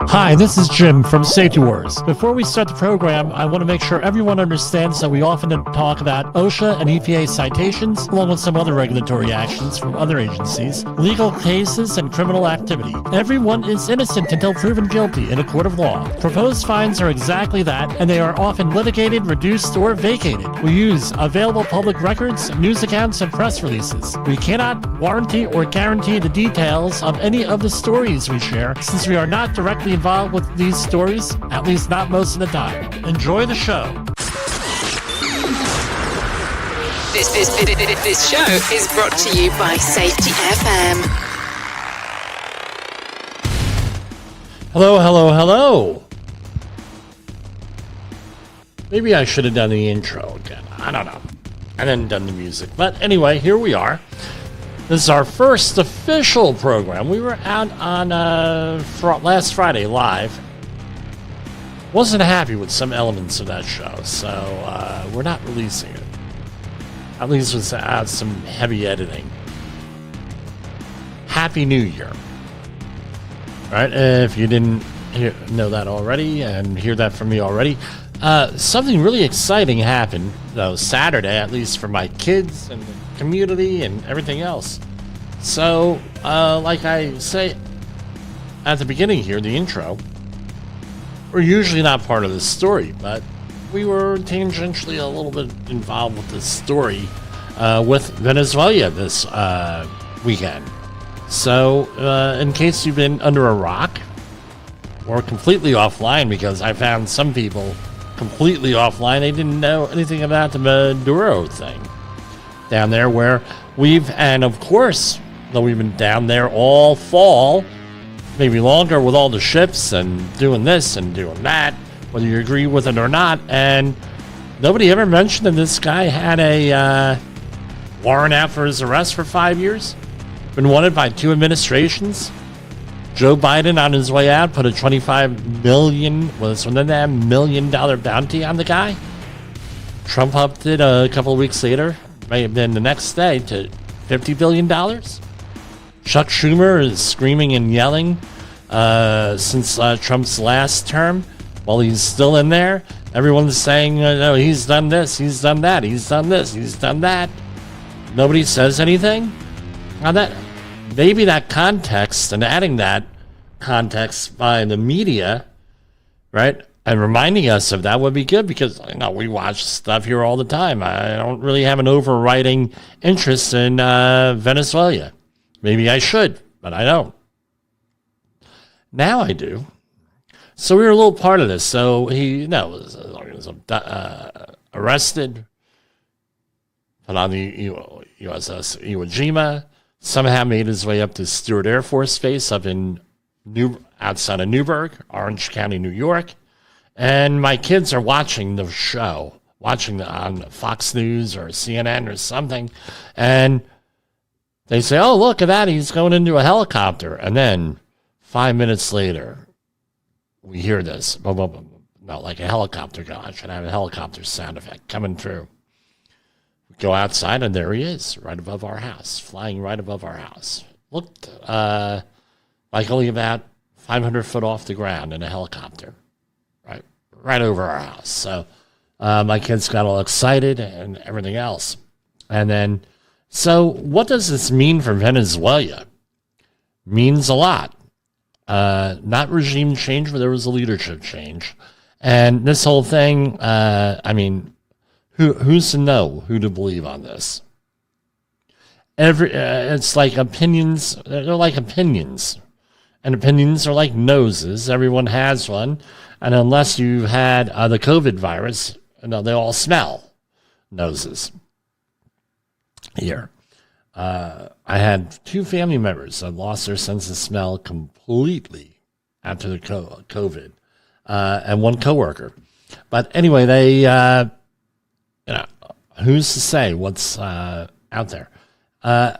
Hi, this is Jim from Safety Wars. Before we start the program, I want to make sure everyone understands that we often talk about OSHA and EPA citations, along with some other regulatory actions from other agencies, legal cases, and criminal activity. Everyone is innocent until proven guilty in a court of law. Proposed fines are exactly that, and they are often litigated, reduced, or vacated. We use available public records, news accounts, and press releases. We cannot warranty or guarantee the details of any of the stories we share, since we are not directly involved with these stories, at least not most of the time. Enjoy the show. This show is brought to you by Safety FM. Hello. Maybe I should have done the intro again. I don't know. And then done the music. But anyway, here we are. This is our first official program. We were out on last Friday live. Wasn't happy with some elements of that show, so we're not releasing it. At least without some heavy editing. Happy New Year. All right, if you didn't know that already and hear that from me already, something really exciting happened, though, Saturday, at least for my kids and the community and everything else. So, like I say at the beginning here, the intro, we're usually not part of this story, but we were tangentially a little bit involved with this story with Venezuela this weekend. So, in case you've been under a rock or completely offline, because I found some people completely offline, they didn't know anything about the Maduro thing down there, where and of course, though we've been down there all fall, maybe longer, with all the ships and doing this and doing that, whether you agree with it or not, and nobody ever mentioned that this guy had a warrant out for his arrest for 5 years, been wanted by 2 administrations. Joe Biden, on his way out, put a $25 million bounty on the guy. Trump upped it a couple of weeks later, may have been the next day, to $50 billion. Chuck Schumer is screaming and yelling since Trump's last term. While he's still in there, everyone's saying, no, he's done this, he's done that, he's done this, he's done that. Nobody says anything. Now that maybe that context, and adding that context by the media, right, and reminding us of that would be good, because we watch stuff here all the time. I don't really have an overriding interest in Venezuela. Maybe I should, but I don't. Now I do. So we were a little part of this. So he was arrested, put on the USS Iwo Jima, somehow made his way up to Stewart Air Force Base up in outside of Newburgh, Orange County, New York. And my kids are watching the show, on Fox News or CNN or something. And they say, oh, look at that, he's going into a helicopter. And then 5 minutes later, we hear this. No, like a helicopter go. I should have a helicopter sound effect coming through. We go outside, and there he is, right above our house, flying right above our house. Looked like only about 500 foot off the ground in a helicopter, right over our house. So my kids got all excited and everything else. And then, so what does this mean for Venezuela? Means a lot. Not regime change, but there was a leadership change. And this whole thing, who's to know who to believe on this? It's like opinions. They're like opinions. And opinions are like noses. Everyone has one. And unless you've had the COVID virus, they all smell noses. Here. I had 2 family members that lost their sense of smell completely after the COVID, and 1 coworker. But anyway, they, who's to say what's out there? I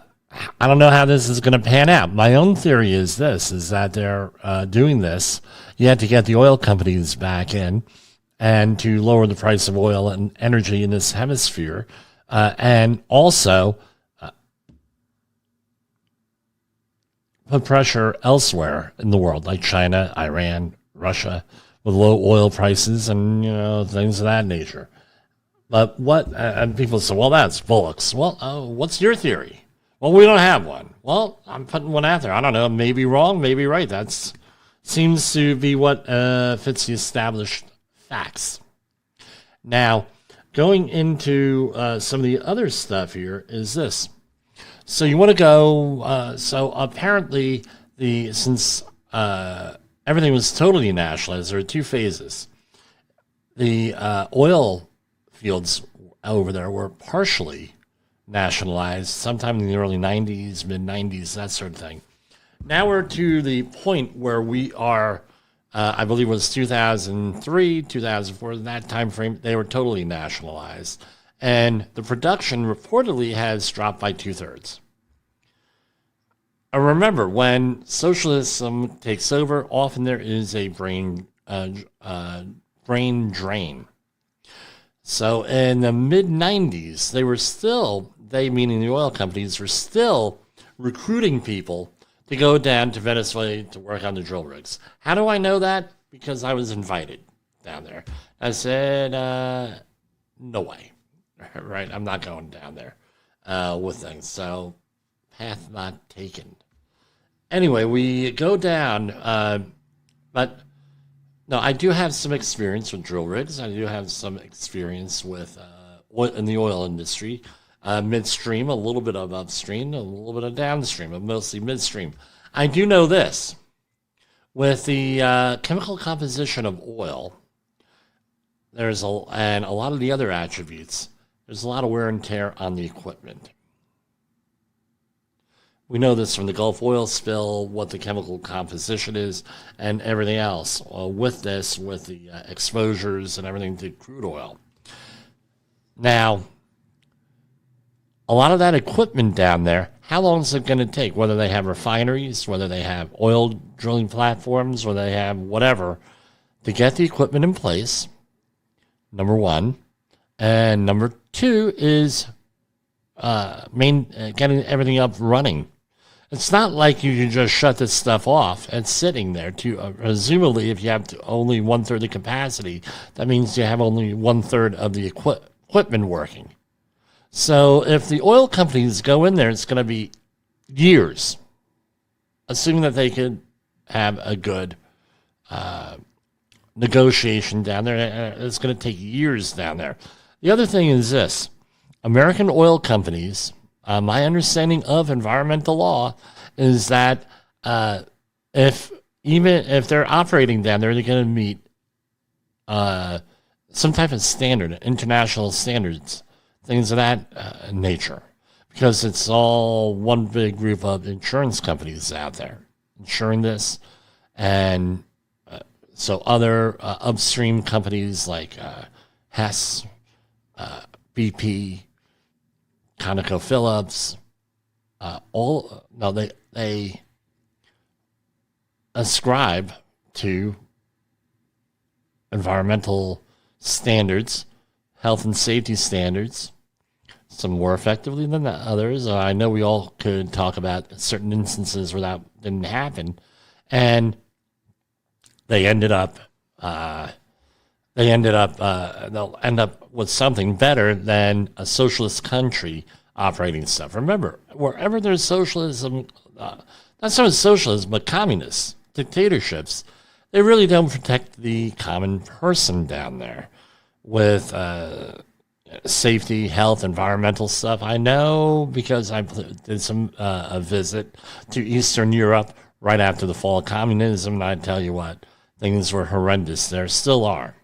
don't know how this is going to pan out. My own theory is that they're doing this. You have to get the oil companies back in and to lower the price of oil and energy in this hemisphere. And also put pressure elsewhere in the world, like China, Iran, Russia, with low oil prices and, things of that nature. But and people say, well, that's Bullock's. Well, what's your theory? Well, we don't have one. Well, I'm putting one out there. I don't know, maybe wrong, maybe right. That seems to be what fits the established facts. Now, going into some of the other stuff here is this. So you want to go, so apparently since everything was totally nationalized, there are two phases. The oil fields over there were partially nationalized sometime in the early 90s, mid-90s, that sort of thing. Now we're to the point where we are, I believe it was 2003, 2004, that time frame, they were totally nationalized. And the production reportedly has dropped by 2/3. Remember, when socialism takes over, often there is a brain drain. So in the mid-90s, they meaning the oil companies, were still recruiting people to go down to Venezuela to work on the drill rigs. How do I know that? Because I was invited down there. I said, no way, right? I'm not going down there with things. So path not taken. Anyway, we go down, but no, I do have some experience with drill rigs. I do have some experience with in the oil industry. Midstream, a little bit of upstream, a little bit of downstream, but mostly midstream. I do know this. With the chemical composition of oil, and a lot of the other attributes, there's a lot of wear and tear on the equipment. We know this from the Gulf oil spill, what the chemical composition is, and everything else. With the exposures and everything to crude oil. Now, a lot of that equipment down there, how long is it going to take? Whether they have refineries, whether they have oil drilling platforms, whether they have whatever, to get the equipment in place, number one. And number two is getting everything up running. It's not like you can just shut this stuff off. It's sitting there. Presumably, if you have only 1/3 the capacity, that means you have only 1/3 of the equipment working. So if the oil companies go in there, it's going to be years, assuming that they could have a good negotiation down there. It's going to take years down there. The other thing is this. American oil companies, my understanding of environmental law is that even if they're operating down there, they're going to meet some type of standard, international standards, things of that nature, because it's all one big group of insurance companies out there insuring this. And so other upstream companies like Hess, BP, ConocoPhillips, they ascribe to environmental standards, health and safety standards, some more effectively than others. I know we all could talk about certain instances where that didn't happen, and they'll end up with something better than a socialist country operating stuff. Remember, wherever there's socialism, not so much socialism, but communists, dictatorships, they really don't protect the common person down there with safety, health, environmental stuff. I know because I did a visit to Eastern Europe right after the fall of communism, and I tell you what, things were horrendous. There still are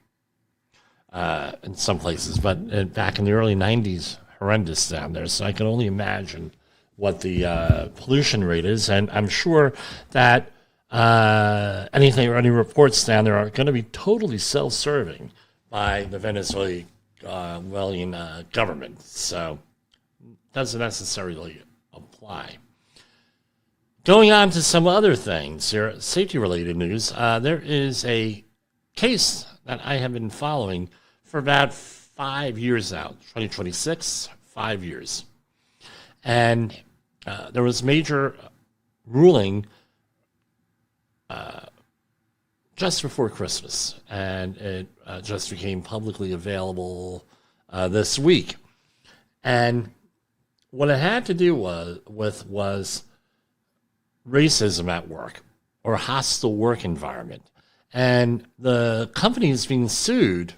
in some places, but back in the early 90s, horrendous down there. So I can only imagine what the pollution rate is, and I'm sure that any reports down there are going to be totally self-serving by the Venezuelan government. So doesn't necessarily apply. Going on to some other things here, safety-related news. There is a case that I have been following for about 5 years now, 2026, 5 years. And there was major ruling just before Christmas, and it just became publicly available this week. And what it had to do was racism at work or hostile work environment. And the company is being sued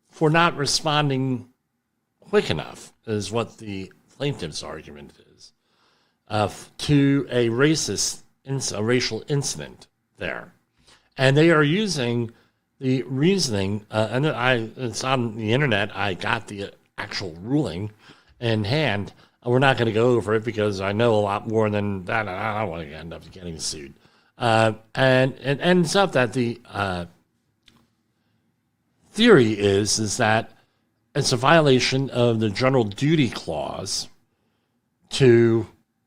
for not responding quick enough, is what the plaintiff's argument is, to a racial incident there. And they are using the reasoning, and it's on the internet. I got the actual ruling in hand. We're not going to go over it because I know a lot more than that. I don't want to end up getting sued. And it ends up that the theory is that it's a violation of the general duty clause to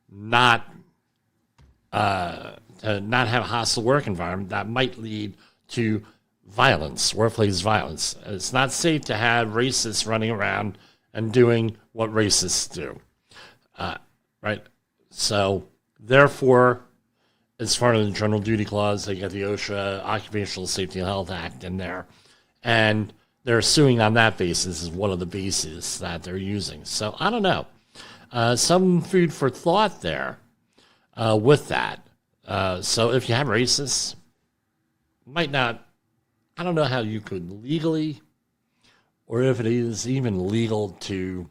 not have a hostile work environment that might lead to violence, workplace violence. It's not safe to have racists running around and doing what racists do, right? So, therefore, as part of the general duty clause, they get the OSHA Occupational Safety and Health Act in there, and they're suing on that basis is one of the bases that they're using. So, I don't know. Some food for thought there with that. So if you have racists, might not, I don't know how you could legally, or if it is even legal to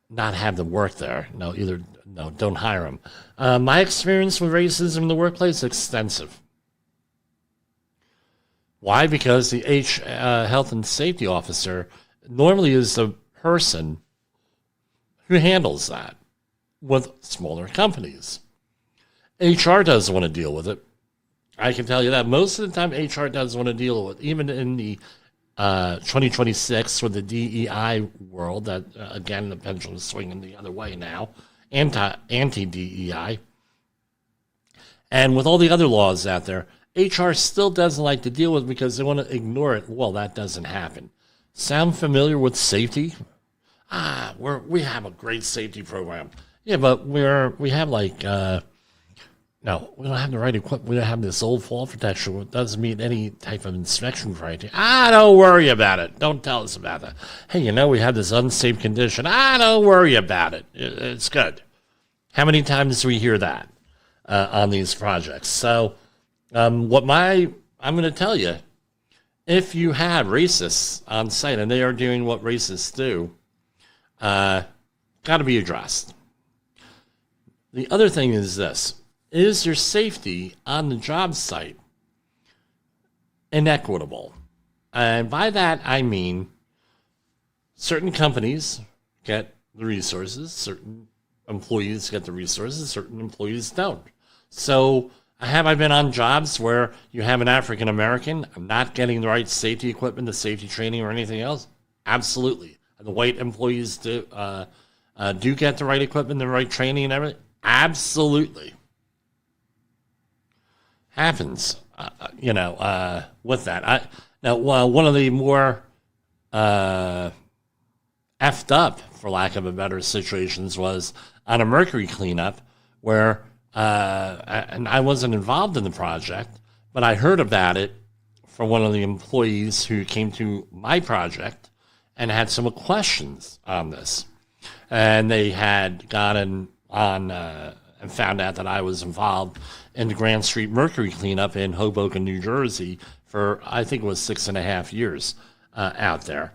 not have them work there. No, don't hire them. My experience with racism in the workplace is extensive. Why? Because the health and safety officer normally is the person who handles that with smaller companies. HR doesn't want to deal with it. I can tell you that most of the time HR doesn't want to deal with it. Even in the 2026 with the DEI world, that again, the pendulum is swinging the other way now, anti-DEI. And with all the other laws out there, HR still doesn't like to deal with it because they want to ignore it. Well, that doesn't happen. Sound familiar with safety? We have a great safety program. Yeah, but we have like... No, we don't have the right equipment. We don't have this old fall protection. It doesn't meet any type of inspection criteria. Don't worry about it. Don't tell us about that. Hey, we have this unsafe condition. Don't worry about it. It's good. How many times do we hear that on these projects? So I'm going to tell you, if you have racists on site and they are doing what racists do, got to be addressed. The other thing is this. Is your safety on the job site inequitable? And by that, I mean certain companies get the resources, certain employees get the resources, certain employees don't. So have I been on jobs where you have an African American not getting the right safety equipment, the safety training, or anything else? Absolutely. And the white employees do get the right equipment, the right training, and everything? Absolutely. Happens, with that. One of the more effed up, for lack of a better situations, was on a mercury cleanup where, and I wasn't involved in the project, but I heard about it from one of the employees who came to my project and had some questions on this. And they had gotten on and found out that I was involved in the Grand Street Mercury cleanup in Hoboken, New Jersey for, I think it was 6.5 years out there.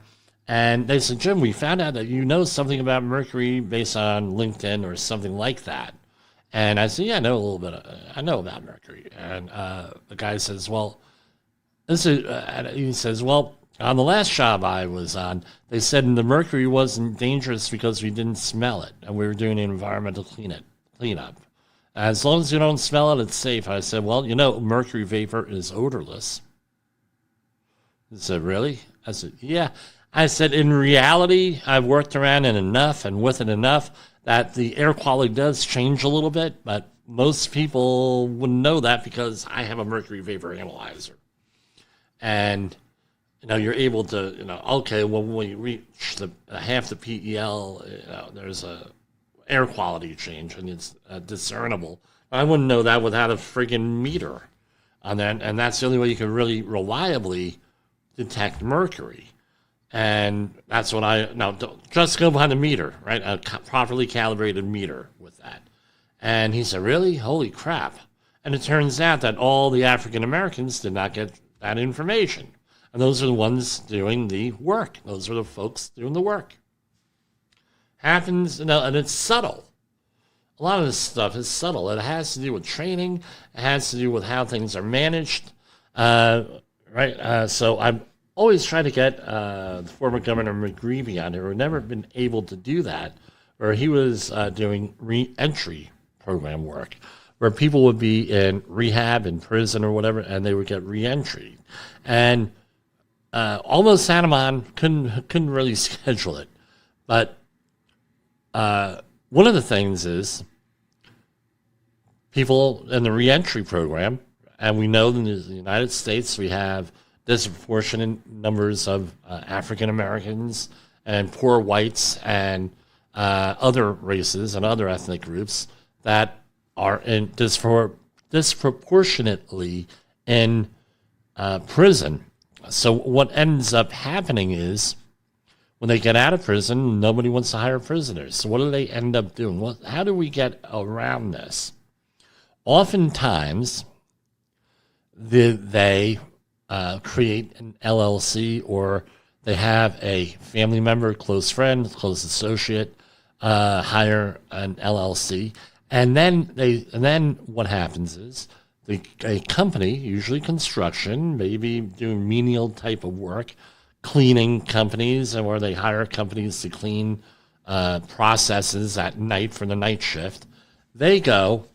And they said, Jim, we found out that you know something about mercury based on LinkedIn or something like that. And I said, yeah, I know a little bit. I know about mercury. And the guy says, well, he says, well, on the last job I was on, they said the mercury wasn't dangerous because we didn't smell it. And we were doing an environmental cleanup. As long as you don't smell it, it's safe. I said, well, mercury vapor is odorless. He said, really? I said, yeah. I said, in reality, I've worked around it enough and with it enough that the air quality does change a little bit, but most people wouldn't know that because I have a mercury vapor analyzer. And, you're able to, okay, well, when you reach half the PEL, there's a air quality change, and it's discernible I wouldn't know that without a friggin' meter on that, and that's the only way you can really reliably detect mercury. And that's what just go behind a meter, right? A properly calibrated meter with that. And he said, really? Holy crap. And it turns out that all the African Americans did not get that information. And those are the ones doing the work. Those are the folks doing the work. Happens, and it's subtle. A lot of this stuff is subtle. It has to do with training. It has to do with how things are managed. Right? So I'm always trying to get the former Governor McGreevey on here, who never been able to do that, where he was doing re-entry program work, where people would be in rehab, in prison or whatever, and they would get re-entry. And almost Sanamon couldn't really schedule it. But one of the things is people in the re-entry program, and we know that in the United States we have disproportionate numbers of African Americans and poor whites and other races and other ethnic groups that are in disproportionately in prison. So what ends up happening is when they get out of prison, nobody wants to hire prisoners. So what do they end up doing? Well, how do we get around this? Oftentimes, they create an LLC, or they have a family member, close friend, close associate, hire an LLC, and then what happens is a company, usually construction, maybe doing menial type of work, cleaning companies, or they hire companies to clean processes at night for the night shift. They go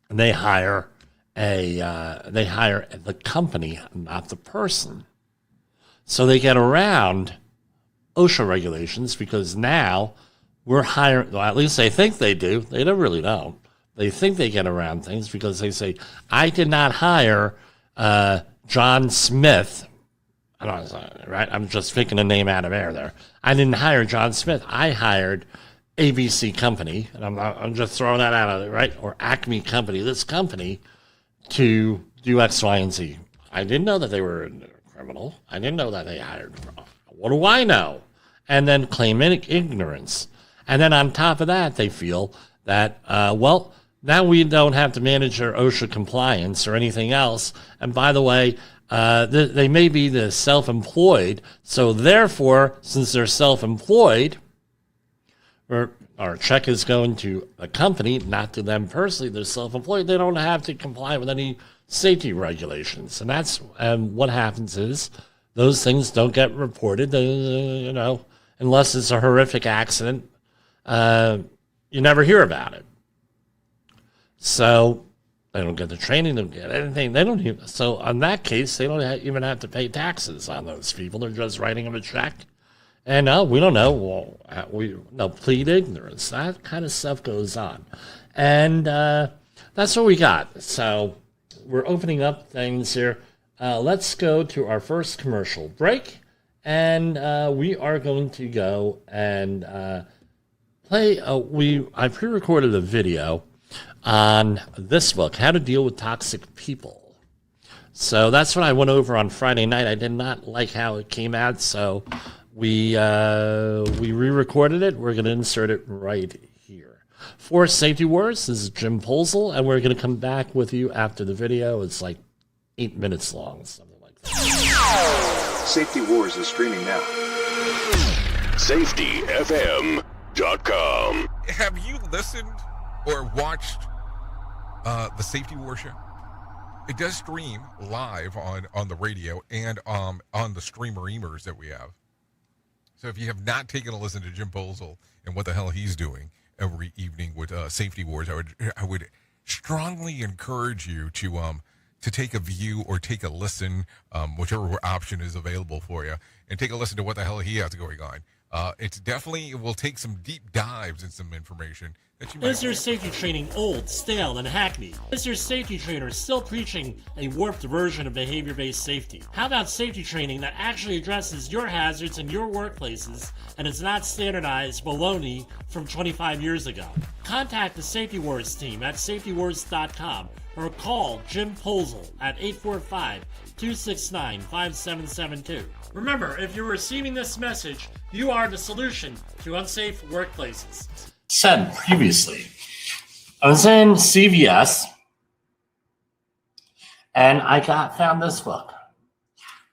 and they hire the company, not the person. So they get around OSHA regulations because now we're hiring, well, at least they think they do. They don't really know. They think they get around things because they say, I did not hire John Smith. I don't know, right? I'm just picking a name out of air there. I didn't hire John Smith. I hired ABC Company, and I'm just throwing that out of it, right? Or Acme Company, this company, to do X, Y, and Z. I didn't know that they were a criminal. I didn't know that they hired. What do I know? And then claim ignorance. And then on top of that, they feel that, well, now we don't have to manage their OSHA compliance or anything else. And by the way, they may be the self-employed. So therefore, since they're self-employed, our check is going to the company, not to them personally. They're self-employed. They don't have to comply with any safety regulations. And that's what happens is those things don't get reported, unless it's a horrific accident. You never hear about it. So they don't get the training, they don't get anything. They don't even, so in that case, they don't even have to pay taxes on those people. They're just writing them a check. And we don't know. Well, plead ignorance. That kind of stuff goes on. And that's what we got. So we're opening up things here. Let's go to our first commercial break. And we are going to go and play. I pre-recorded a video on this book, How to Deal with Toxic People. So that's what I went over on Friday night. I did not like how it came out, so we re-recorded it. We're going to insert it right here. For Safety Wars, this is Jim Polzel, and we're going to come back with you after the video. It's like 8 minutes long, something like that. Safety Wars is streaming now. safetyfm.com. Have you listened or watched the Safety War Show? It does stream live on the radio and on the streamer-emers that we have. So if you have not taken a listen to Jim Polzel and what the hell he's doing every evening with Safety Wars, I would strongly encourage you to take a view or take a listen, whichever option is available for you, and take a listen to what the hell he has going on. It will take some deep dives and some information that you might Is your safety training old, stale, and hackneyed? Is your safety trainer still preaching a warped version of behavior-based safety? How about safety training that actually addresses your hazards in your workplaces and is not standardized baloney from 25 years ago? Contact the Safety Wars team at safetywars.com or call Jim Posel at 845-269-5772. Remember, if you're receiving this message, you are the solution to unsafe workplaces. Said previously, I was in CVS and I found this book.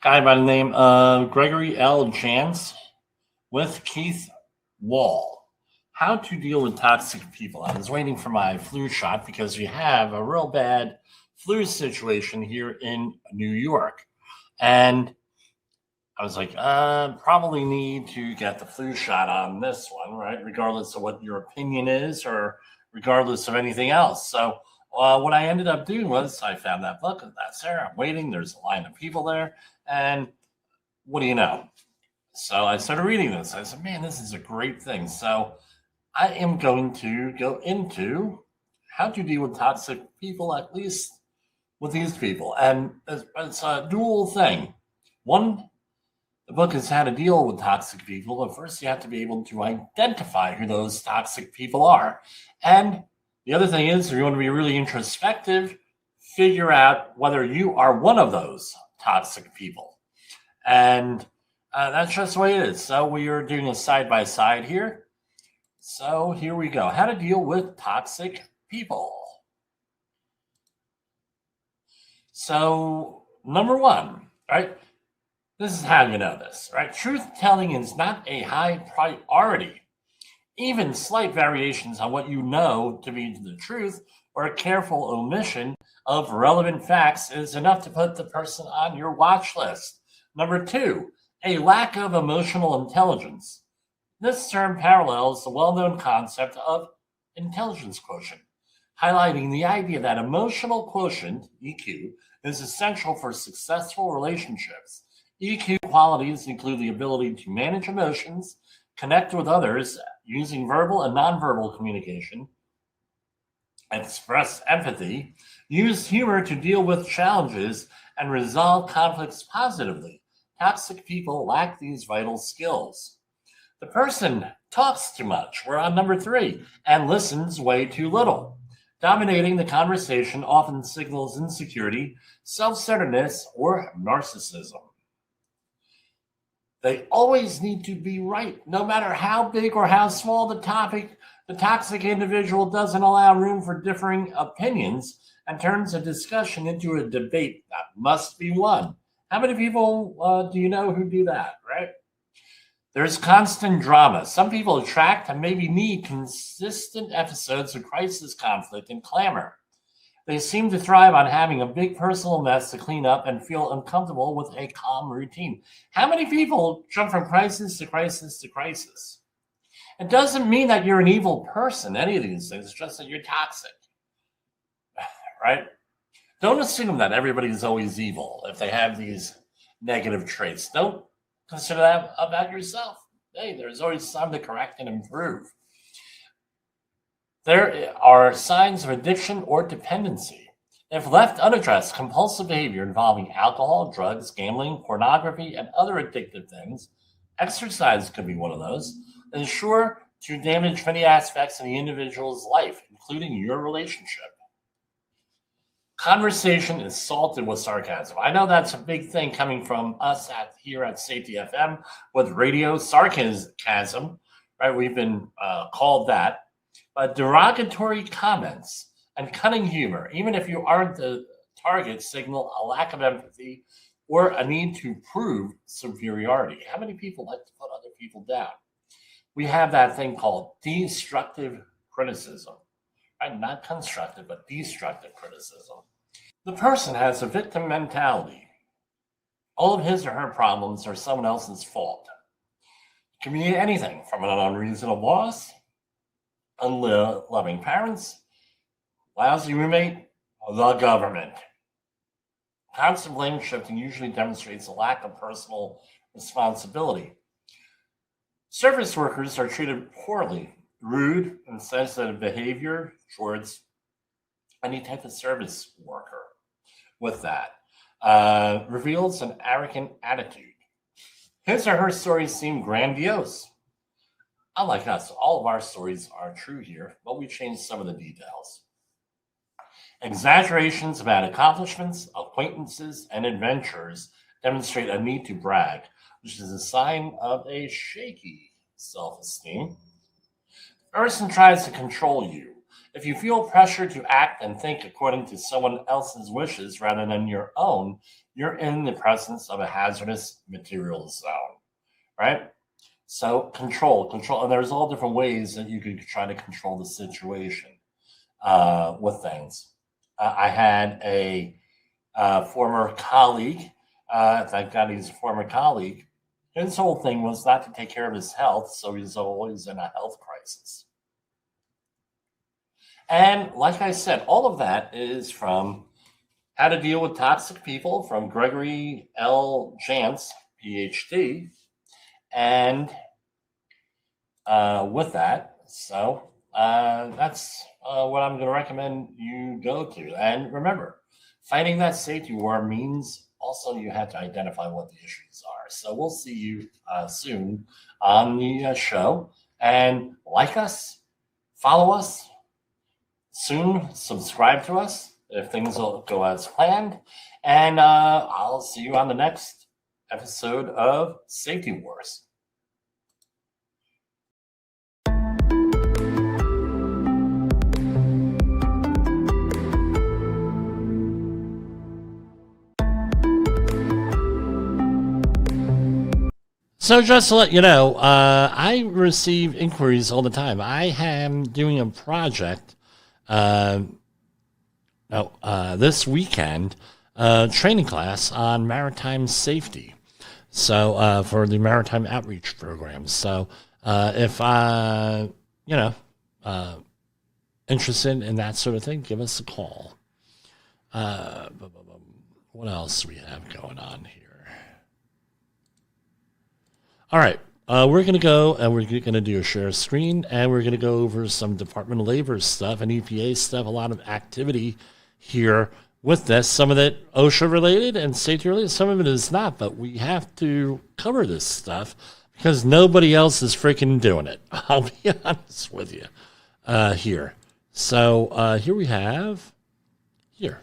Guy by the name of Gregory Jantz with Keith Wall. How to Deal with Toxic People. I was waiting for my flu shot because we have a real bad flu situation here in New York. And I was like, probably need to get the flu shot on this one, right? Regardless of what your opinion is or regardless of anything else. So what I ended up doing was I found that book. That's there. I'm waiting. There's a line of people there. And what do you know? So I started reading this. I said, man, this is a great thing. So I am going to go into how to deal with toxic people, at least with these people. And it's a dual thing. One, the book is how to deal with toxic people, but first you have to be able to identify who those toxic people are. And the other thing is, if you want to be really introspective, figure out whether you are one of those toxic people. And that's just the way it is. So we are doing a side-by-side here. So here we go. How to deal with toxic people. So number one, right? This is how you know this, right? Truth telling is not a high priority. Even slight variations on what you know to be the truth or a careful omission of relevant facts is enough to put the person on your watch list. Number two, a lack of emotional intelligence. This term parallels the well-known concept of intelligence quotient, highlighting the idea that emotional quotient, EQ, is essential for successful relationships. EQ qualities include the ability to manage emotions, connect with others using verbal and nonverbal communication, express empathy, use humor to deal with challenges, and resolve conflicts positively. Toxic people lack these vital skills. The person talks too much, we're on number three, and listens way too little. Dominating the conversation often signals insecurity, self-centeredness, or narcissism. They always need to be right, no matter how big or how small the topic. The toxic individual doesn't allow room for differing opinions and turns a discussion into a debate that must be won. How many people do you know who do that, right? There's constant drama. Some people attract and maybe need consistent episodes of crisis, conflict, and clamor. They seem to thrive on having a big personal mess to clean up and feel uncomfortable with a calm routine. How many people jump from crisis to crisis to crisis? It doesn't mean that you're an evil person, any of these things. It's just that you're toxic, right? Don't assume that everybody's always evil if they have these negative traits. Don't consider that about yourself. Hey, there's always time to correct and improve. There are signs of addiction or dependency. If left unaddressed, compulsive behavior involving alcohol, drugs, gambling, pornography, and other addictive things, exercise could be one of those, is sure to damage many aspects of the individual's life, including your relationship. Conversation is salted with sarcasm. I know that's a big thing coming from us here at Safety FM with radio sarcasm, right? We've been called that. But derogatory comments and cunning humor, even if you aren't the target, signal a lack of empathy or a need to prove superiority. How many people like to put other people down? We have that thing called destructive criticism, right? Not constructive, but destructive criticism. The person has a victim mentality. All of his or her problems are someone else's fault. It can be anything from an unreasonable boss, unloving parents, lousy roommate, the government. Constant blame shifting usually demonstrates a lack of personal responsibility. Service workers are treated poorly rude, insensitive behavior towards any type of service worker. With that, reveals an arrogant attitude. His or her stories seem grandiose. Unlike us, all of our stories are true here, but we changed some of the details. Exaggerations about accomplishments, acquaintances, and adventures demonstrate a need to brag, which is a sign of a shaky self-esteem. The person tries to control you. If you feel pressure to act and think according to someone else's wishes rather than your own, you're in the presence of a hazardous material zone, right? So control, and there's all different ways that you could try to control the situation with things. I had a former colleague, thank God he's a former colleague. His whole thing was not to take care of his health, so he's always in a health crisis. And like I said, all of that is from How to Deal with Toxic People from Gregory Jantz, PhD. And with that, so that's what I'm going to recommend you go to. And remember, fighting that safety war means also you have to identify what the issues are. So we'll see you soon on the show. And like us, follow us. Soon, subscribe to us if things will go as planned. And I'll see you on the next episode of Safety Wars. So just to let you know, I receive inquiries all the time. I am doing a project this weekend, training class on maritime safety. So for the maritime outreach program. So if interested in that sort of thing, give us a call. What else do we have going on here? All right, we're going to go and we're going to do a share screen, and we're going to go over some Department of Labor stuff and EPA stuff, a lot of activity here with this. Some of it OSHA related and safety related, some of it is not, but we have to cover this stuff because nobody else is freaking doing it. I'll be honest with you here. So here we have here.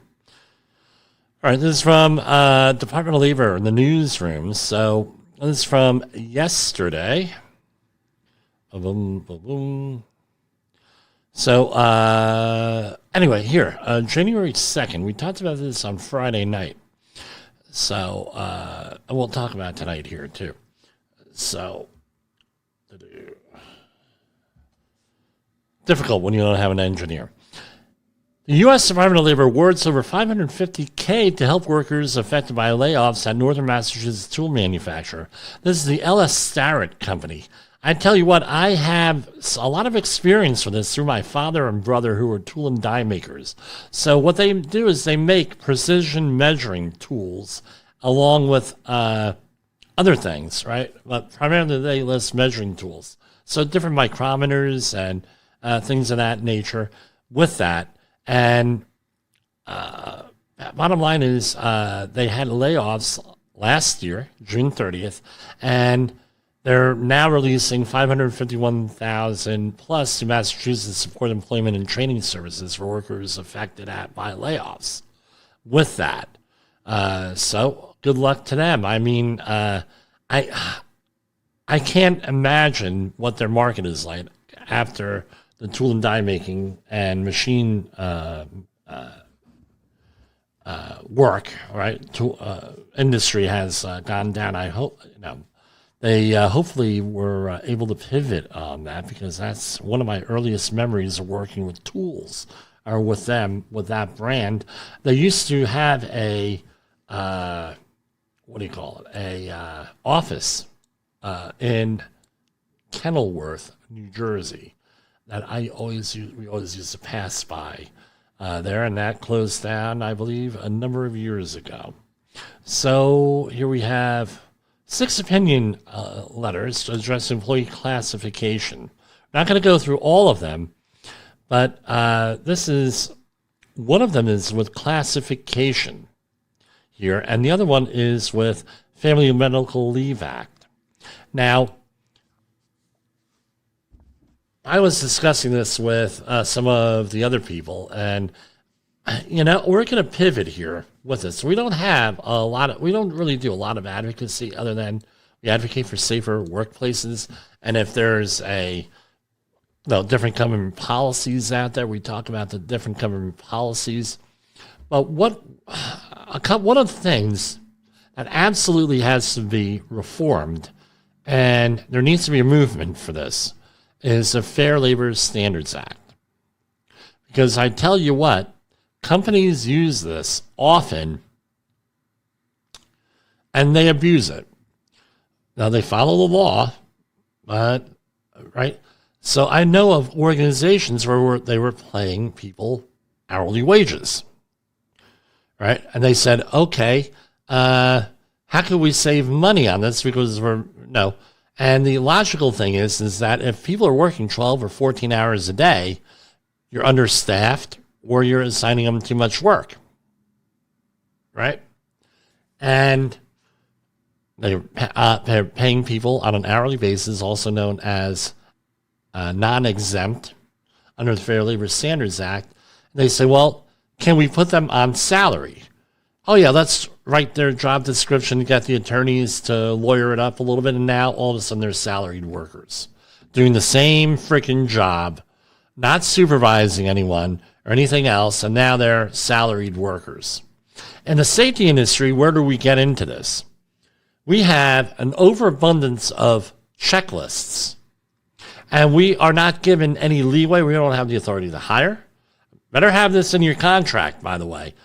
All right, this is from Department of Labor in the newsroom. So this is from yesterday. So anyway, here, January 2nd, we talked about this on Friday night. So we'll talk about it tonight here too. So difficult when you don't have an engineer. The U.S. Department of Labor awards over $550K to help workers affected by layoffs at Northern Massachusetts tool manufacturer. This is the L.S. Starrett Company. I tell you what, I have a lot of experience with this through my father and brother who were tool and die makers. So what they do is they make precision measuring tools along with other things, right? But primarily they list measuring tools. So different micrometers and things of that nature with that. And bottom line is they had layoffs last year, June 30th, and they're now releasing $551,000 plus to Massachusetts support employment and training services for workers affected by layoffs. With that, so good luck to them. I mean, I can't imagine what their market is like after the tool and die making and machine work, right? Industry has gone down. I hope they hopefully were able to pivot on that, because that's one of my earliest memories of working with tools, or with them, with that brand. They used to have a office in Kenilworth, New Jersey, that we always used to pass by there, and that closed down, I believe, a number of years ago. So here we have 6 opinion letters to address employee classification Not going to go through all of them, but this is one of them is with classification here, and the other one is with Family and Medical Leave Act. Now, I was discussing this with some of the other people, and we're going to pivot here with this. We don't really do a lot of advocacy other than we advocate for safer workplaces, and if there's different government policies out there, we talk about the different government policies. But one of the things that absolutely has to be reformed, and there needs to be a movement for this, is the Fair Labor Standards Act. Because I tell you what, companies use this often, and they abuse it. Now, they follow the law, but, right? So I know of organizations where they were paying people hourly wages, right? And they said, okay, how can we save money on this? Because And the logical thing is that if people are working 12 or 14 hours a day, you're understaffed or you're assigning them too much work, right? And they're paying people on an hourly basis, also known as non-exempt under the Fair Labor Standards Act. They say, well, can we put them on salary? Oh, yeah, let's write their job description, get the attorneys to lawyer it up a little bit, and now all of a sudden they're salaried workers doing the same freaking job, not supervising anyone or anything else, and now they're salaried workers. In the safety industry, where do we get into this? We have an overabundance of checklists, and we are not given any leeway. We don't have the authority to hire. Better have this in your contract, by the way,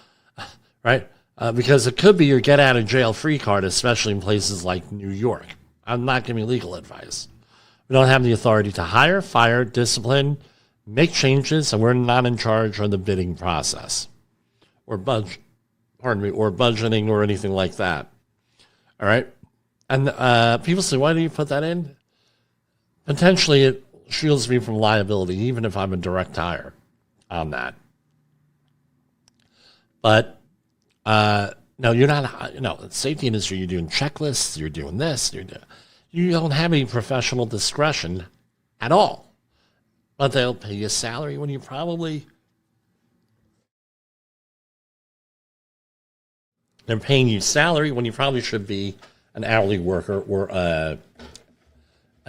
right? Because it could be your get out of jail free card, especially in places like New York. I'm not giving legal advice. We don't have the authority to hire, fire, discipline, make changes, and we're not in charge of the bidding process or budgeting or anything like that. All right. And people say, why do you put that in? Potentially, it shields me from liability, even if I'm a direct hire on that. But no, you're not. In the safety industry, you're doing checklists. You're doing this. You don't have any professional discretion at all. But they'll pay you a salary when you probably. They're paying you salary when you probably should be an hourly worker or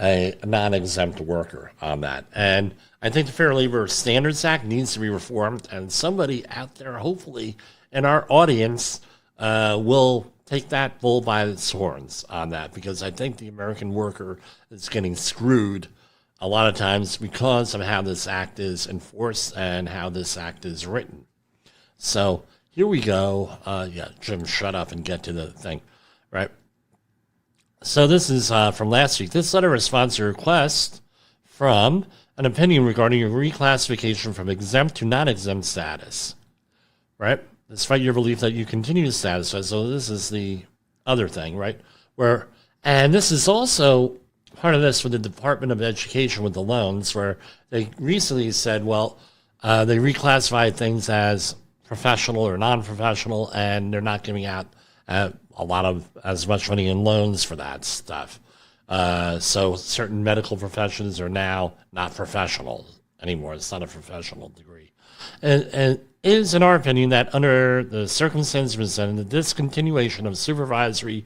a non-exempt worker on that. And I think the Fair Labor Standards Act needs to be reformed, and somebody out there, hopefully, in our audience, will take that bull by its horns on that, because I think the American worker is getting screwed a lot of times because of how this act is enforced and how this act is written. So here we go. Jim, shut up and get to the thing, right? So this is from last week. This letter responds to a request from an opinion regarding a reclassification from exempt to non-exempt status, right? Despite your belief that you continue to satisfy. So this is the other thing, right? And this is also part of this with the Department of Education with the loans, where they recently said, well, they reclassified things as professional or non-professional, and they're not giving out as much money in loans for that stuff. So certain medical professions are now not professional anymore. It's not a professional degree. And it is, in our opinion, that under the circumstances presented, the discontinuation of supervisory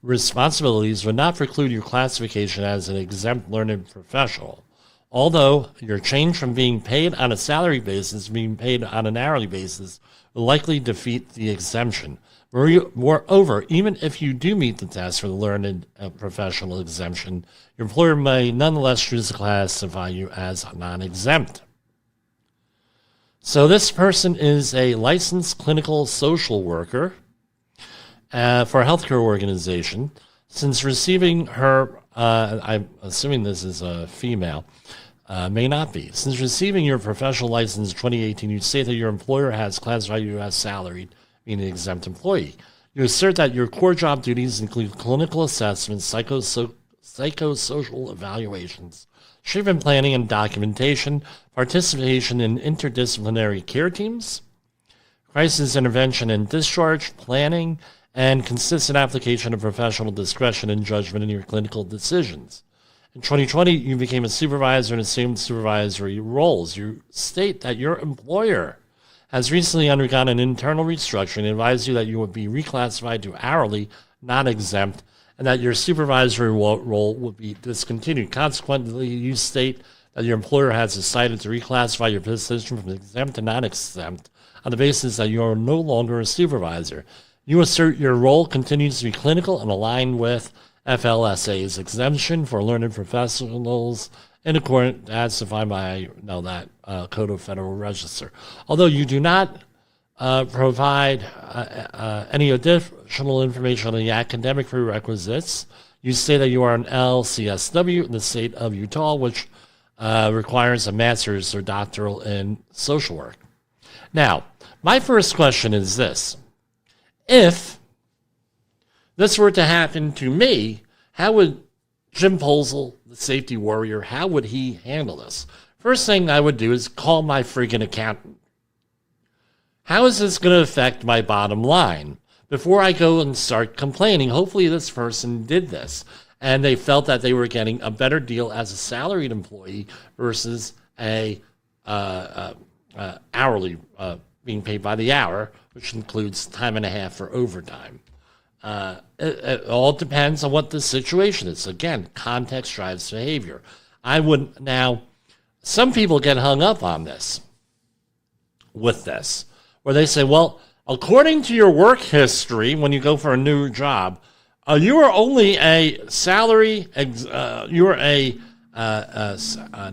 responsibilities would not preclude your classification as an exempt learned professional. Although your change from being paid on a salary basis to being paid on an hourly basis will likely defeat the exemption. Moreover, even if you do meet the test for the learned professional exemption, your employer may nonetheless choose to classify you as non-exempt. So this person is a licensed clinical social worker for a healthcare organization. Since receiving her, I'm assuming this is a female, may not be. Since receiving your professional license in 2018, you state that your employer has classified you as salaried, meaning exempt employee. You assert that your core job duties include clinical assessment, psychosocial evaluations, treatment planning and documentation, participation in interdisciplinary care teams, crisis intervention and discharge planning, and consistent application of professional discretion and judgment in your clinical decisions. In 2020, you became a supervisor and assumed supervisory roles. You state that your employer has recently undergone an internal restructuring and advised you that you would be reclassified to hourly, not exempt, and that your supervisory role would be discontinued. Consequently, you state that your employer has decided to reclassify your position from exempt to non-exempt on the basis that you are no longer a supervisor. You assert your role continues to be clinical and aligned with FLSA's exemption for learned professionals in accordance as defined by Code of Federal Register. Although you do not provide any additional information on the academic prerequisites, you say that you are an LCSW in the state of Utah, which requires a master's or doctoral in social work. Now, my first question is this. If this were to happen to me, how would Jim Posel, the safety warrior, how would he handle this? First thing I would do is call my freaking accountant. How is this going to affect my bottom line? Before I go and start complaining, hopefully this person did this, and they felt that they were getting a better deal as a salaried employee versus a hourly being paid by the hour, which includes time and a half for overtime. It all depends on what the situation is. Again, context drives behavior. Some people get hung up on this, with this, where they say, well, according to your work history, when you go for a new job, you are only a salary, you're a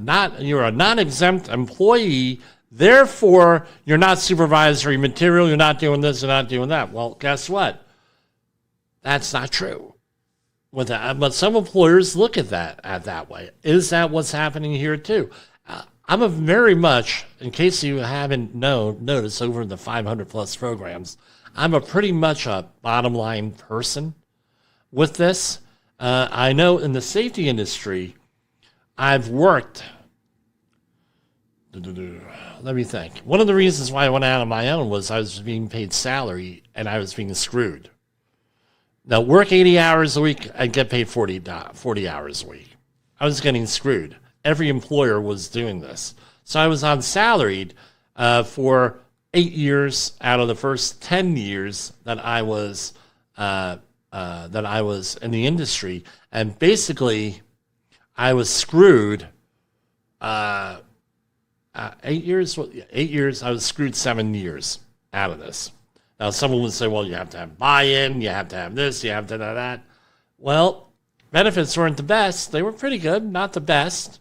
non-exempt employee. Therefore, you're not supervisory material. You're not doing this. You're not doing that. Well, guess what? That's not true. But some employers look at that way. Is that what's happening here too? I'm a very much, in case you haven't noticed over the 500 plus programs, I'm a pretty much a bottom line person with this. I know in the safety industry, I've worked. Let me think. One of the reasons why I went out on my own was I was being paid salary and I was being screwed. Now, work 80 hours a week and get paid 40 hours a week. I was getting screwed. Every employer was doing this. So I was on salaried for 8 years out of the first 10 years that I was in the industry. And basically, I was screwed 8 years. 8 years. I was screwed 7 years out of this. Now, someone would say, well, you have to have buy-in, you have to have this, you have to have that. Well, benefits weren't the best. They were pretty good, not the best.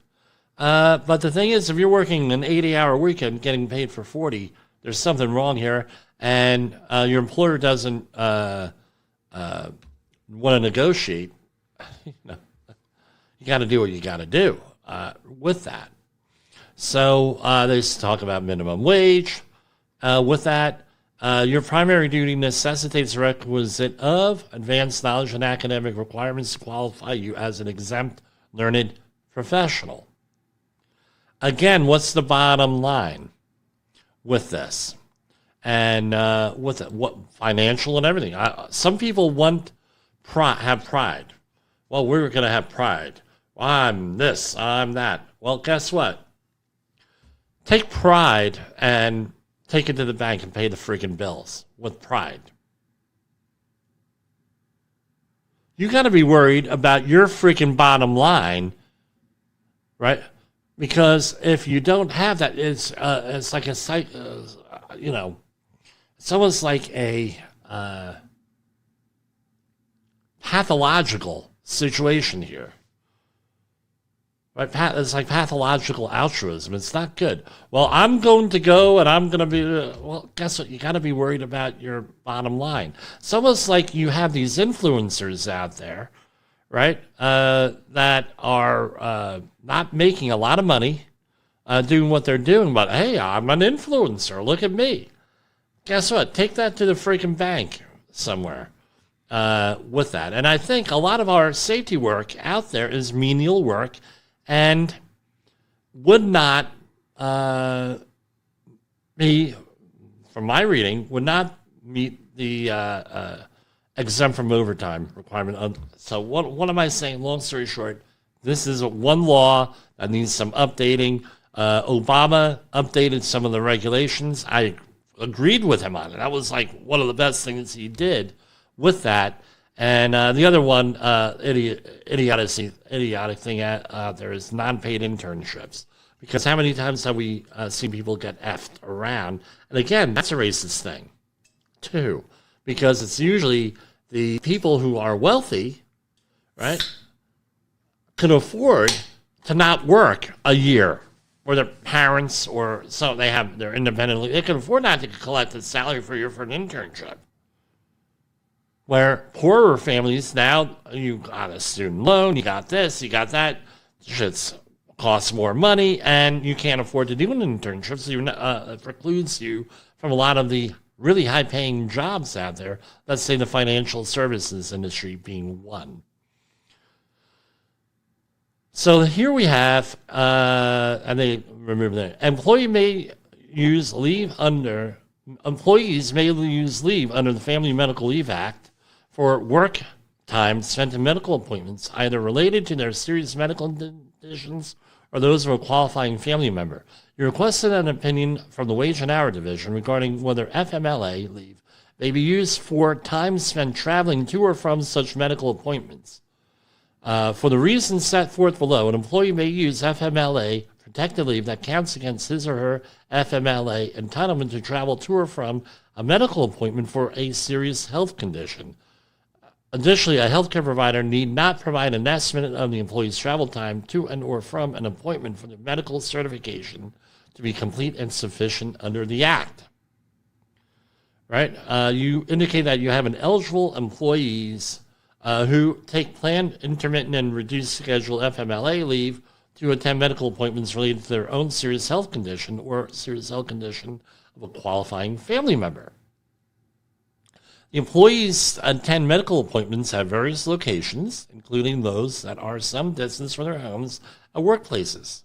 But the thing is, if you're working an 80-hour week and getting paid for 40, there's something wrong here. And your employer doesn't want to negotiate. You got to do what you got to do with that. So they talk about minimum wage with that. Your primary duty necessitates a requisite of advanced knowledge and academic requirements to qualify you as an exempt, learned professional. Again, what's the bottom line with this? And with it, what financial and everything. Some people have pride. Well, we're going to have pride. Well, I'm this, I'm that. Well, guess what? Take pride and take it to the bank and pay the freaking bills with pride. You got to be worried about your freaking bottom line, right? Because if you don't have that, it's like a it's almost like a pathological situation here. Right? It's like pathological altruism. It's not good. Well, I'm going to go and I'm going to be... well, guess what? You got to be worried about your bottom line. It's almost like you have these influencers out there, right, that are not making a lot of money doing what they're doing, but, hey, I'm an influencer. Look at me. Guess what? Take that to the freaking bank somewhere with that. And I think a lot of our safety work out there is menial work and would not be, from my reading, would not meet the exempt from overtime requirement. So what am I saying? Long story short, this is one law that needs some updating. Obama updated some of the regulations. I agreed with him on it. That was like one of the best things he did with that. And the other one, idiotic thing out there is non-paid internships. Because how many times have we seen people get effed around? And again, that's a racist thing, too. Because it's usually the people who are wealthy, right, can afford to not work a year. Or their parents, or so they're independently, they can afford not to collect a salary for an internship. Where poorer families, now you got a student loan, you got this, you got that, shit's costs more money, and you can't afford to do an internship, so it precludes you from a lot of the really high-paying jobs out there. Let's say the financial services industry being one. So here we have, and they remember that employees may use leave under the Family Medical Leave Act for work time spent in medical appointments, either related to their serious medical conditions or those of a qualifying family member. You requested an opinion from the Wage and Hour Division regarding whether FMLA leave may be used for time spent traveling to or from such medical appointments. For the reasons set forth below, an employee may use FMLA protected leave that counts against his or her FMLA entitlement to travel to or from a medical appointment for a serious health condition. Additionally, a healthcare provider need not provide an estimate of the employee's travel time to and or from an appointment for the medical certification to be complete and sufficient under the Act. Right? You indicate that you have an eligible employees who take planned, intermittent, and reduced schedule FMLA leave to attend medical appointments related to their own serious health condition or serious health condition of a qualifying family member. The employees attend medical appointments at various locations, including those that are some distance from their homes and workplaces.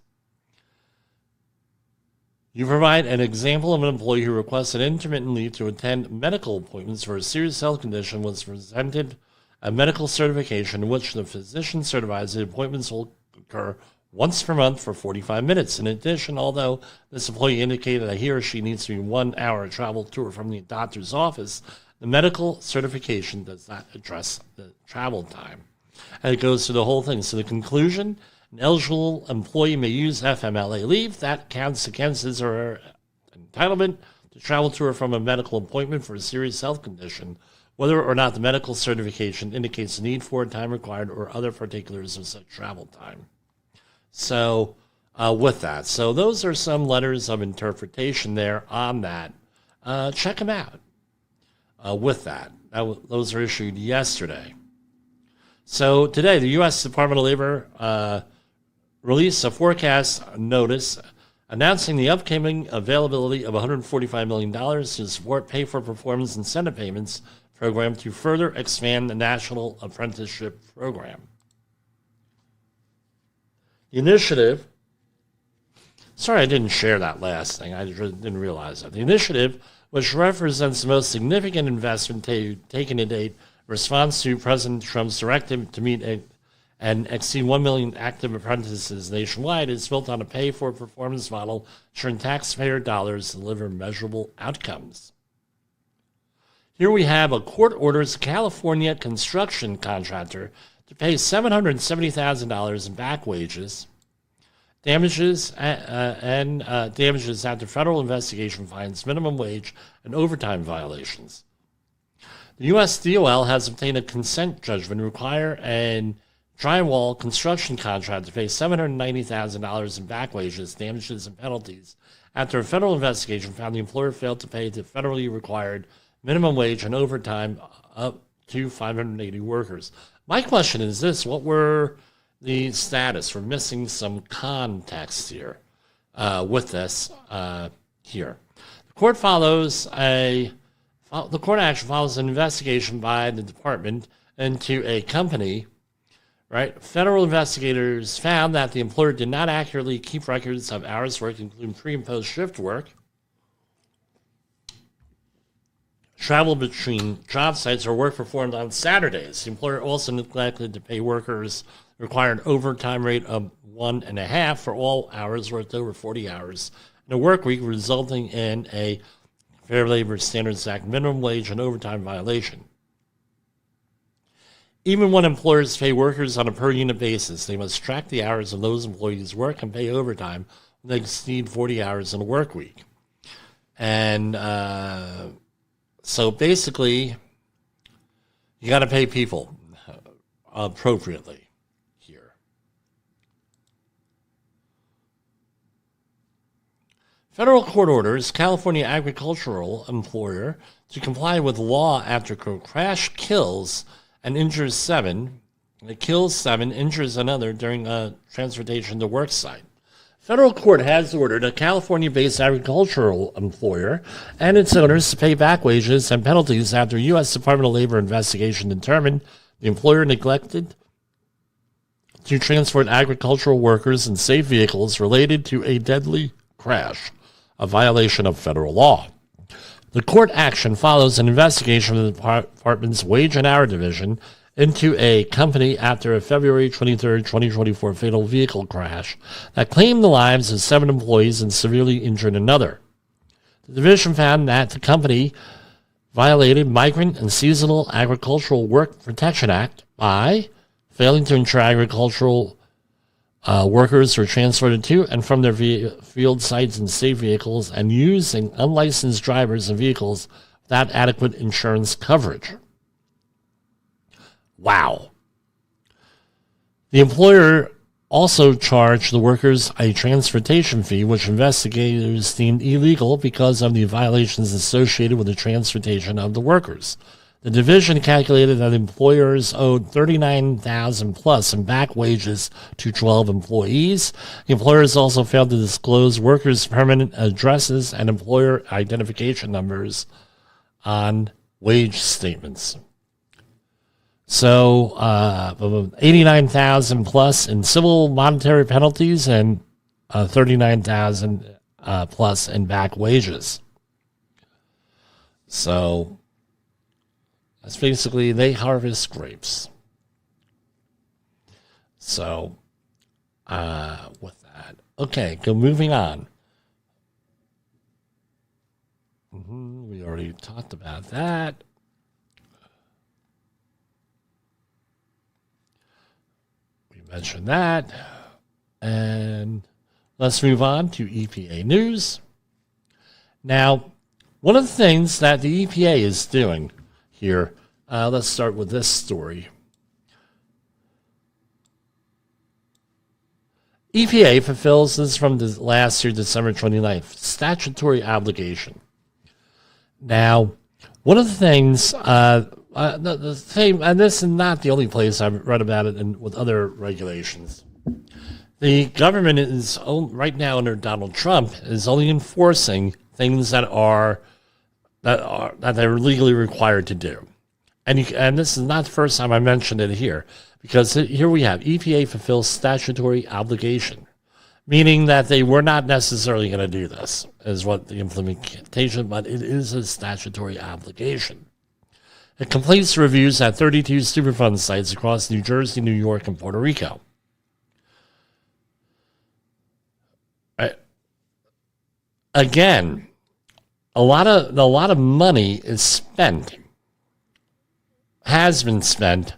You provide an example of an employee who requested intermittent leave to attend medical appointments for a serious health condition was presented a medical certification in which the physician certifies the appointments will occur once per month for 45 minutes. In addition, although this employee indicated that he or she needs to be 1 hour travel to or from the doctor's office, the medical certification does not address the travel time. And it goes through the whole thing. So the conclusion, an eligible employee may use FMLA leave that counts against his or her entitlement to travel to or from a medical appointment for a serious health condition, whether or not the medical certification indicates the need for time required or other particulars of such travel time. So with that, so those are some letters of interpretation there on that. Check them out with that. Those are issued yesterday. So today, the U.S. Department of Labor released a forecast notice announcing the upcoming availability of $145 million to support pay-for-performance incentive payments program to further expand the National Apprenticeship Program. The initiative, sorry I didn't share that last thing, I didn't realize that. The initiative, which represents the most significant investment taken to date in response to President Trump's directive to meet and exceed 1 million active apprentices nationwide, is built on a pay-for-performance model, ensuring taxpayer dollars deliver measurable outcomes. Here we have a court orders a California construction contractor to pay $770,000 in back wages, damages, damages after federal investigation finds minimum wage and overtime violations. The U.S. DOL has obtained a consent judgment to require a drywall construction contractor to pay $790,000 in back wages, damages, and penalties after a federal investigation found the employer failed to pay the federally required minimum wage and overtime up to 580 workers. My question is this: what were the status? We're missing some context here with this here. The court filed the court action follows an investigation by the department into a company. Right, federal investigators found that the employer did not accurately keep records of hours worked, including pre- and post-shift work, travel between job sites, or work performed on Saturdays. The employer also neglected to pay workers the required overtime rate of 1.5 for all hours worked over 40 hours in a work week, resulting in a Fair Labor Standards Act minimum wage and overtime violation. Even when employers pay workers on a per-unit basis, they must track the hours of those employees' work and pay overtime when they exceed 40 hours in a work week. And so basically, you got to pay people appropriately here. Federal court orders California agricultural employer to comply with law after crash kills and injures 7. It kills 7, injures another during a transportation to work site. Federal court has ordered a California-based agricultural employer and its owners to pay back wages and penalties after U.S. Department of Labor investigation determined the employer neglected to transport agricultural workers in safe vehicles related to a deadly crash, a violation of federal law. The court action follows an investigation of the department's Wage and Hour Division into a company after a February 23, 2024 fatal vehicle crash that claimed the lives of 7 employees and severely injured another. The division found that the company violated Migrant and Seasonal Agricultural Work Protection Act by failing to ensure agricultural workers were transported to and from their field sites in safe vehicles and using unlicensed drivers and vehicles without adequate insurance coverage. Wow. The employer also charged the workers a transportation fee, which investigators deemed illegal because of the violations associated with the transportation of the workers. The division calculated that employers owed $39,000 plus in back wages to 12 employees. The employers also failed to disclose workers' permanent addresses and employer identification numbers on wage statements. So, $89,000 plus in civil monetary penalties and $39,000 plus in back wages. So, that's basically, they harvest grapes. So, with that. Okay, moving on. We already talked about that. We mentioned that. And let's move on to EPA news. Now, one of the things that the EPA is doing here, let's start with this story. EPA fulfills, this from the last year, December 29th, statutory obligation. Now, one of the things, the thing, and this is not the only place I've read about it with other regulations. The government is, right now under Donald Trump, is only enforcing things that they're legally required to do. And this is not the first time I mentioned it here, because here we have EPA fulfills statutory obligation, meaning that they were not necessarily going to do this, is what the implementation, but it is a statutory obligation. It completes reviews at 32 Superfund sites across New Jersey, New York, and Puerto Rico. Again, a lot of money is spent, has been spent,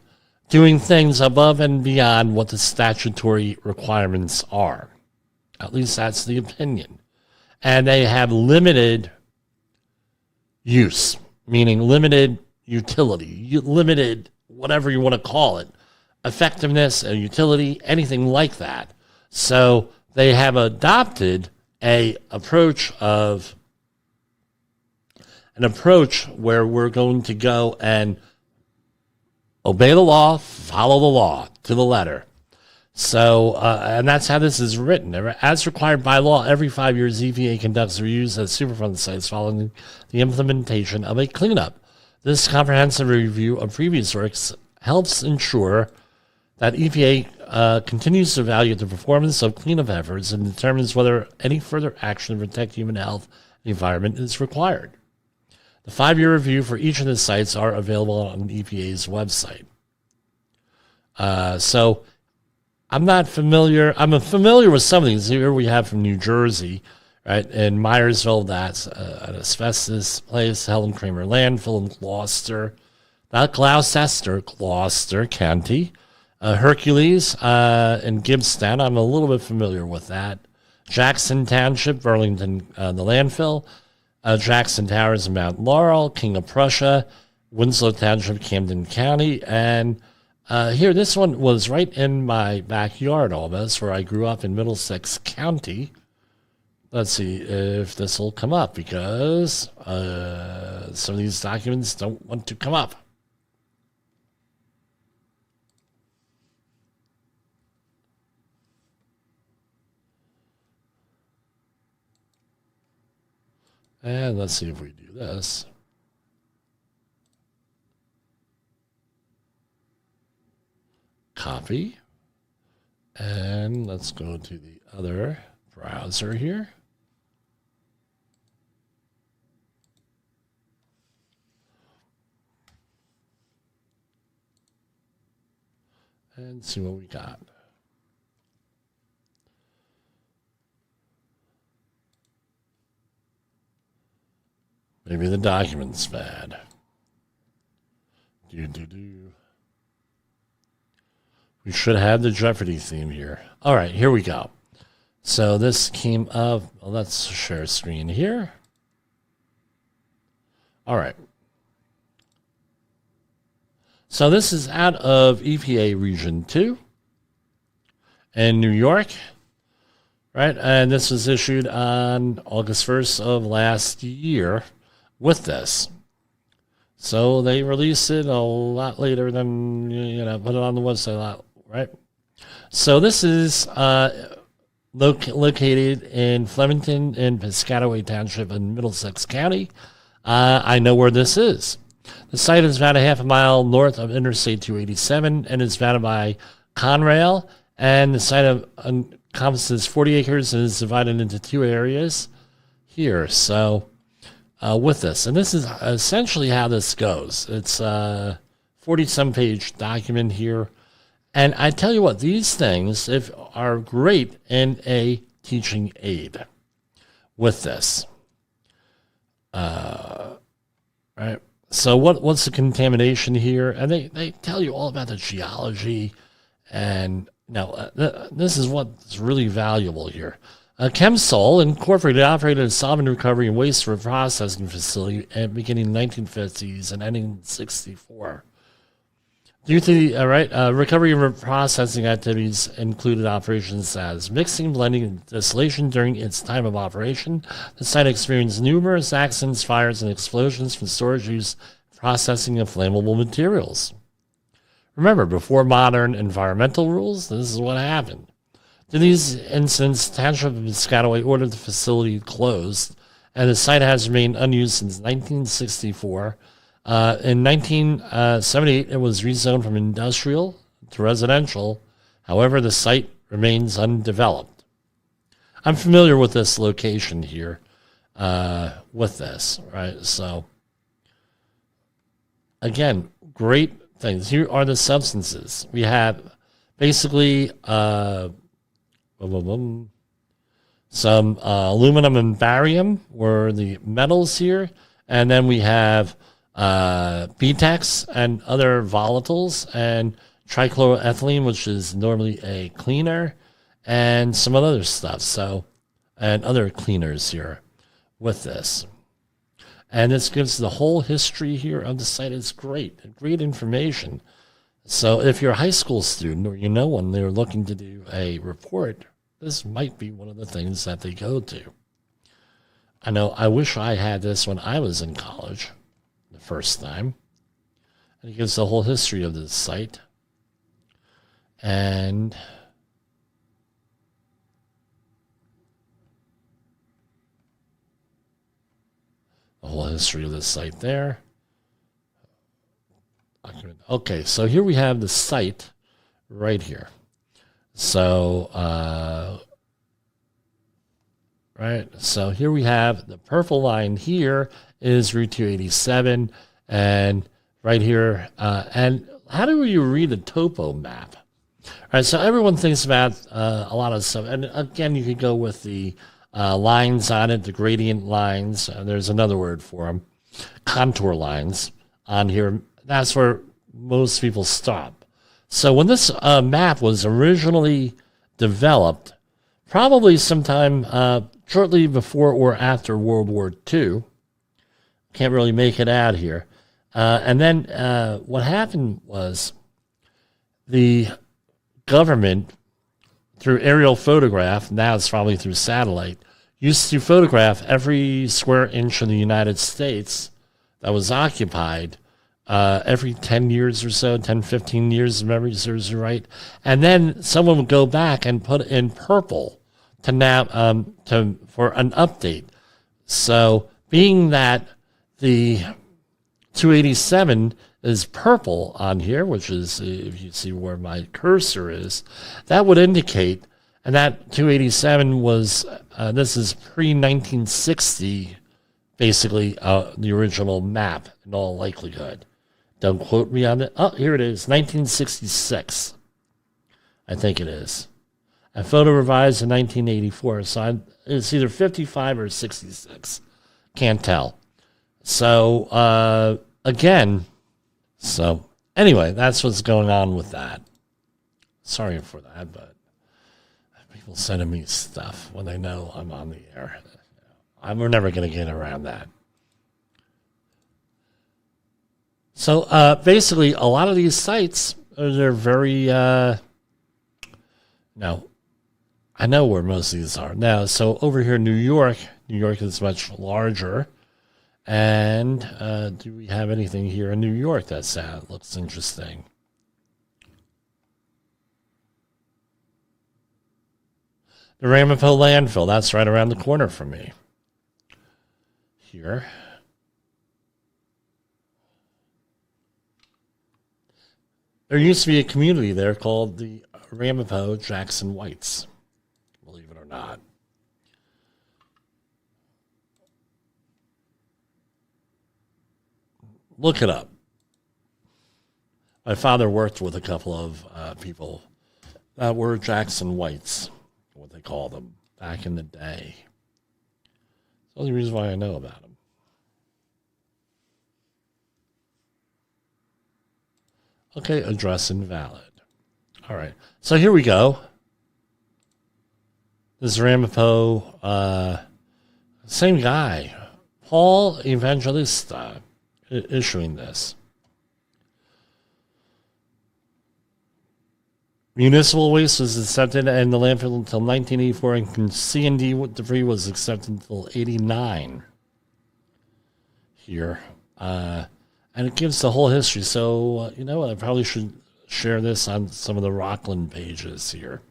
doing things above and beyond what the statutory requirements are. At least that's the opinion. And they have limited use, meaning limited utility, limited whatever you want to call it, effectiveness, or utility, anything like that. So they have adopted an approach where we're going to go and obey the law, follow the law to the letter. So, and that's how this is written. As required by law, every 5 years, EPA conducts reviews at Superfund sites following the implementation of a cleanup. This comprehensive review of previous works helps ensure that EPA continues to evaluate the performance of cleanup efforts and determines whether any further action to protect human health and the environment is required. The 5-year review for each of the sites are available on EPA's website. So I'm not familiar. I'm familiar with some of these. Here we have from New Jersey, right? In Myersville, that's an asbestos place, Helen Kramer landfill in Gloucester, not Gloucester, Gloucester County. Hercules in Gibbstown, I'm a little bit familiar with that. Jackson Township, Burlington, the landfill. Jackson Towers in Mount Laurel, King of Prussia, Winslow Township, Camden County, and here, this one was right in my backyard almost, where I grew up in Middlesex County. Let's see if this will come up, because some of these documents don't want to come up. And let's see if we do this. Copy. And let's go to the other browser here. And see what we got. Maybe the document's bad. We should have the Jeopardy theme here. All right, here we go. So this came up. Well, let's share screen here. All right. So this is out of EPA Region 2 in New York, right? And this was issued on August 1st of last year with this. So they released it a lot later than, put it on the website a lot, right? So this is located in Flemington in Piscataway Township in Middlesex County. I know where this is. The site is about a half a mile north of Interstate 287 and is bounded by Conrail. And the site encompasses 40 acres and is divided into two areas here. So with this, and this is essentially how this goes. It's a 40-some page document here. And I tell you what, these things are great in a teaching aid with this. Right. So what's the contamination here? And they tell you all about the geology. And now this is what's really valuable here. ChemSol Incorporated operated a solvent recovery and waste processing facility beginning in the 1950s and ending in 1964. Due to the recovery and processing activities included operations as mixing, blending, and distillation during its time of operation. The site experienced numerous accidents, fires, and explosions from storage use, processing of flammable materials. Remember, before modern environmental rules, this is what happened. In these incidents, Township of Piscataway ordered the facility closed, and the site has remained unused since 1964. In 1978, it was rezoned from industrial to residential. However, the site remains undeveloped. I'm familiar with this location here with this, right? So, again, great things. Here are the substances. We have basically some aluminum and barium were the metals here. And then we have BTEX and other volatiles, and trichloroethylene, which is normally a cleaner, and some other stuff. So, and other cleaners here with this. And this gives the whole history here of the site. It's great information. So if you're a high school student or you know when they're looking to do a report, this might be one of the things that they go to. I know I wish I had this when I was in college. First time. And it gives the whole history of this site. And the whole history of this site there. Okay, so here we have the site right here. So, right, so here we have the purple line here is Route 287, and right here, and how do you read a topo map? All right, so everyone thinks about a lot of stuff, and again, you could go with the lines on it, the gradient lines. There's another word for them, contour lines on here. That's where most people stop. So when this map was originally developed, probably sometime shortly before or after World War II, can't really make it out here. And then what happened was the government, through aerial photograph, now it's probably through satellite, used to photograph every square inch of the United States that was occupied every 10 years or so, 10, 15 years, if memory serves you right. And then someone would go back and put it in purple for an update. So being that the 287 is purple on here, which is, if you see where my cursor is, that would indicate, and that 287 was, this is pre-1960, basically, the original map in all likelihood. Don't quote me on it. Oh, here it is, 1966. I think it is. A photo revised in 1984, so it's either 55 or 66. Can't tell. So, again, so anyway, that's what's going on with that. Sorry for that, but people sending me stuff when they know I'm on the air. We're never going to get around that. So basically, a lot of these sites, they're very, no, I know where most of these are. Now, so over here in New York is much larger. And do we have anything here in New York that looks interesting? The Ramapo landfill, that's right around the corner from me. Here. There used to be a community there called the Ramapo Jackson Whites, believe it or not. Look it up. My father worked with a couple of people that were Jackson Whites, what they called them, back in the day. It's the only reason why I know about them. Okay, address invalid. All right, so here we go. This Ramapo, same guy, Paul Evangelista, issuing this. Municipal waste was accepted in the landfill until 1984, and C&D debris was accepted until 89. Here, and it gives the whole history. So you know what? I probably should share this on some of the Rockland pages here.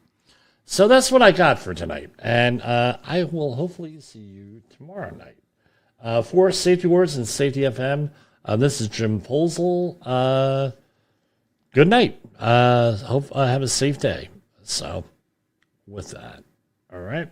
So that's what I got for tonight, and I will hopefully see you tomorrow night for Safety Wars and Safety FM. This is Jim Polzel. Good night. Hope I have a safe day. So, with that, all right.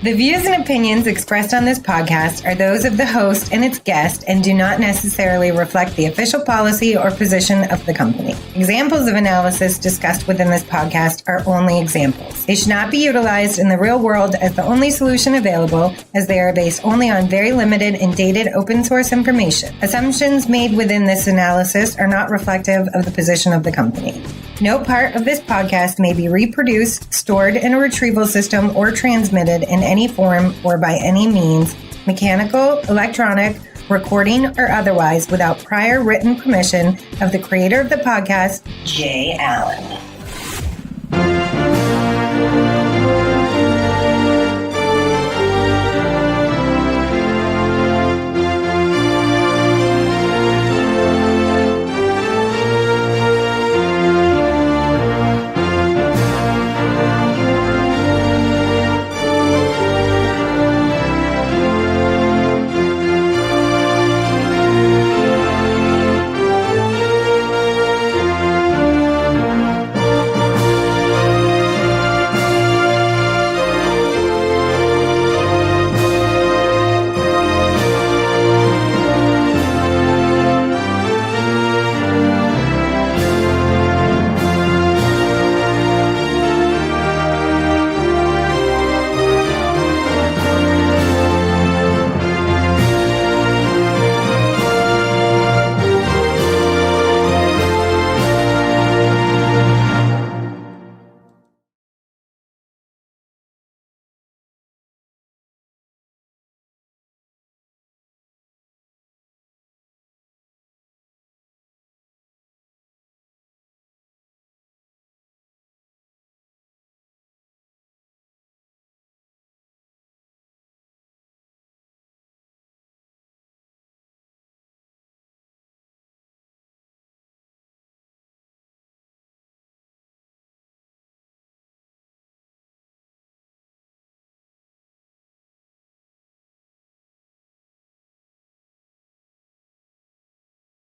The views and opinions expressed on this podcast are those of the host and its guest and do not necessarily reflect the official policy or position of the company. Examples of analysis discussed within this podcast are only examples. They should not be utilized in the real world as the only solution available, as they are based only on very limited and dated open source information. Assumptions made within this analysis are not reflective of the position of the company. No part of this podcast may be reproduced, stored in a retrieval system, or transmitted in any form or by any means, mechanical, electronic, recording, or otherwise, without prior written permission of the creator of the podcast, Jay Allen.